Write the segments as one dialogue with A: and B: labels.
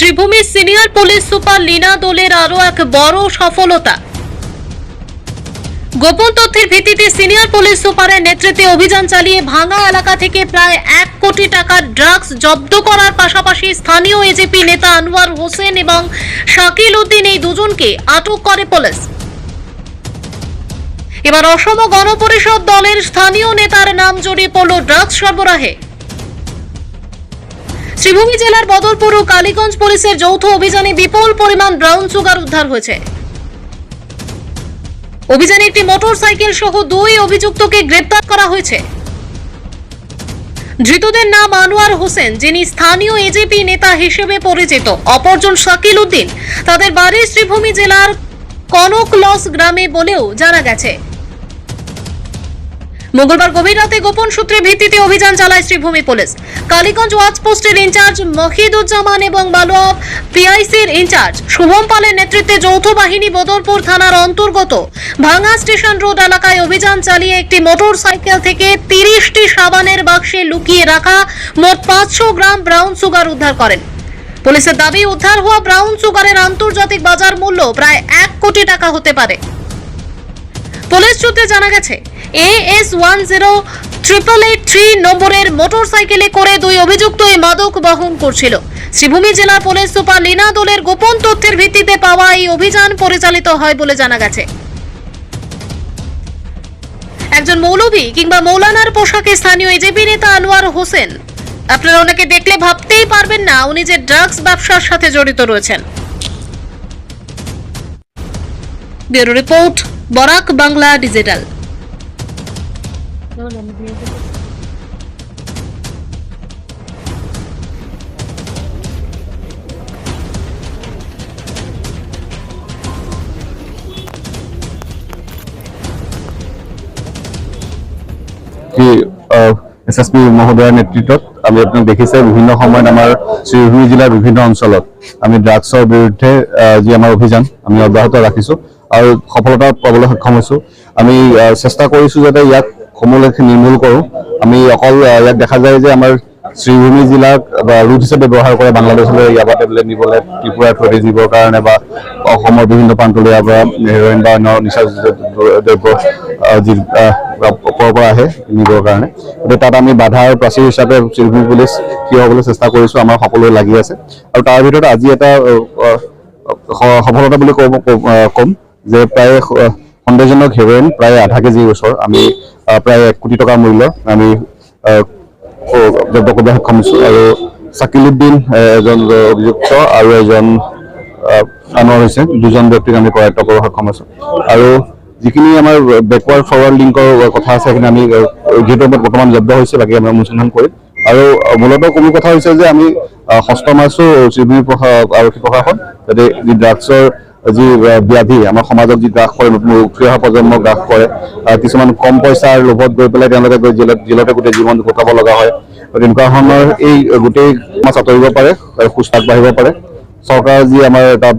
A: শ্রীভূমির senior police super Leena দোলের আরো এক বড় সফলতা। গোপন তথ্যের ভিত্তিতে সিনিয়র পুলিশ সুপারের নেতৃত্বে অভিযান চালিয়ে ভাঙা এলাকা থেকে প্রায় 1 কোটি টাকার ড্রাগস জব্দ করার পাশাপাশি স্থানীয় এজেপি নেতা আনোয়ার হোসেন এবং শাকিল উদ্দিন এই দুজনকে আটক করে পুলিশ। এবার অসম গণপরিষদ দলের স্থানীয় নেতার নাম জড়িয়ে পড়ল ড্রাগস সরবরাহে। শ্রীভূমি জেলার বদরপুর ও কালীগঞ্জ পুলিশের যৌথ অভিযানে বিপুল পরিমাণ ব্রাউন সুগার উদ্ধার হয়েছে। অভিযানে একটি মোটরসাইকেল সহ 2 অভিযুক্তকে গ্রেপ্তার করা হয়েছে। ধৃতদের নাম আনোয়ার হোসেন, যিনি স্থানীয় এজেপি নেতা হিসেবে পরিচিত, অপরজন শাকিল উদ্দিন। তাদের বাড়ি শ্রীভূমি জেলার কনকলস গ্রামে বলেও জানা গেছে। মঙ্গলবার গভীর রাতে গোপন সূত্রের ভিত্তিতে অভিযান চালায় শ্রীভূমি পুলিশ। কালীগঞ্জ ওয়াচ পোস্টের ইনচার্জ মহিদুজ্জামান এবং বালুয়া পিআইসির ইনচার্জ শুভম পালের নেতৃত্বে যৌথ বাহিনী বদরপুর থানার অন্তর্গত ভাঙা স্টেশন রোড এলাকায় অভিযান চালিয়ে একটি মোটর সাইকেল থেকে 30টি সাবানের বাক্সে লুকিয়ে রাখা মোট 500 গ্রাম ব্রাউন সুগার উদ্ধার করেন। পুলিশের দাবি, উদ্ধার হওয়া ব্রাউন সুগারের আন্তর্জাতিক বাজার মূল্য প্রায় 1 কোটি টাকা হতে পারে। পুলিশ সূত্রে জানা গেছে, AS108883 নম্বরের মোটরসাইকেলে করে 2 অভিযুক্ত এই মাদক বহন করছিল। শ্রীভূমি জেলার পুলিশ সুপার লীনা দোলের গোপন তথ্যের ভিত্তিতে পাওয়া এই অভিযান পরিচালিত হয় বলে জানা গেছে। একজন মৌলভী কিংবা মৌলানার পোশাকে স্থানীয় এজেপি নেতা আনোয়ার হোসেন, আপনারা ওনাকে দেখলে ভাবতেই পারবেন না উনি যে ড্রাগস ব্যবসার সাথে জড়িত রয়েছেন। Bureau report, Barak Bangla digital.
B: SSP মহোদয়ের নেতৃত্বত আমি আপোনাক দেখিছে বিভিন্ন সময়ত আমাৰ শ্ৰীভূমি জিলাৰ বিভিন্ন অঞ্চলত আমি ড্ৰাগছৰ বিৰুদ্ধে যি আমাৰ অভিযান আমি অব্যাহত ৰাখিছো আৰু সফলতা পাবলৈ সক্ষম হৈছো। আমি চেষ্টা কৰিছো যাতে ইয়াক সমূলে নিৰ্মূল কৰো। আমি অকল ইয়াক দেখা যায় যে আমাৰ শ্ৰীভূমি জিলাক ৰুট হিচাপে ব্যৱহাৰ কৰে বাংলাদেশলৈ ইয়াবা টেবলেট নিবলৈ, ত্ৰিপুৰা থৈ নিবৰ কাৰণে বা অসমৰ বিভিন্ন প্ৰান্তলৈ ইয়াৰ পৰা হেৰইন বা অন্য নিচা দ্ৰব্য যি ওপৰৰ পৰা আহে নিবৰ কাৰণে। গতিকে তাত আমি বাধাৰ প্ৰাচীৰ হিচাপে শ্ৰীভূমি পুলিচ থিয় হ'বলৈ চেষ্টা কৰিছো। আমাৰ সকলোৱে লাগি আছে আৰু তাৰ ভিতৰত আজি এটা সফলতা বুলি ক'ম যে প্ৰায় সন্দেহজনক হেৰইন প্ৰায় 0.5 কেজি ওচৰ আমি প্ৰায় 1 কোটি টকাৰ মূল্য আমি জব্দ কৰিবলৈ সক্ষম হৈছো। আৰু শাকিল উদ্দিন এজন অভিযুক্ত আৰু এজন আনোৱাৰ হোসেন, 2জন ব্যক্তিক আমি কৰায়ত্ব কৰিবলৈ সক্ষম হৈছো। আৰু যিখিনি আমাৰ বেকৱাৰ্ড ফৰৱাৰ্ড লিংকৰ কথা আছে সেইখিনি আমি যিহেতু বৰ্তমান জব্দ হৈছে, বাকী আমি অনুসন্ধান কৰিম। আৰু মূলতঃ কোনো কথা হৈছে যে আমি হস্ত মাছো শ্ৰীভূমি আৰক্ষী প্ৰশাসন যাতে যি ড্ৰাগছৰ যি ব্যাধি আমাৰ সমাজত যি গ্ৰাস কৰে, উঠি অহা প্ৰজন্মক গ্ৰাস কৰে, কিছুমান কম পইচাৰ লোভত গৈ পেলাই তেওঁলোকে গৈ জেলতে গোটেই জীৱন কটাব লগা হয়। তেনেকুৱা ধৰণৰ এই গোটেই সমাজ আঁতৰিব পাৰে, সুস্থ আগবাঢ়িব পাৰে। চৰকাৰৰ যি আমাৰ এটা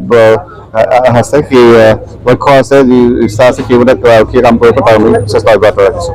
B: আছে, সেই লক্ষ্য আছে, যি ইচ্ছা আছে, সেইবিলাক আৰক্ষীয়ে কাম কৰিব, তাৰ আমি চেষ্টা অব্যাহত ৰাখিছো।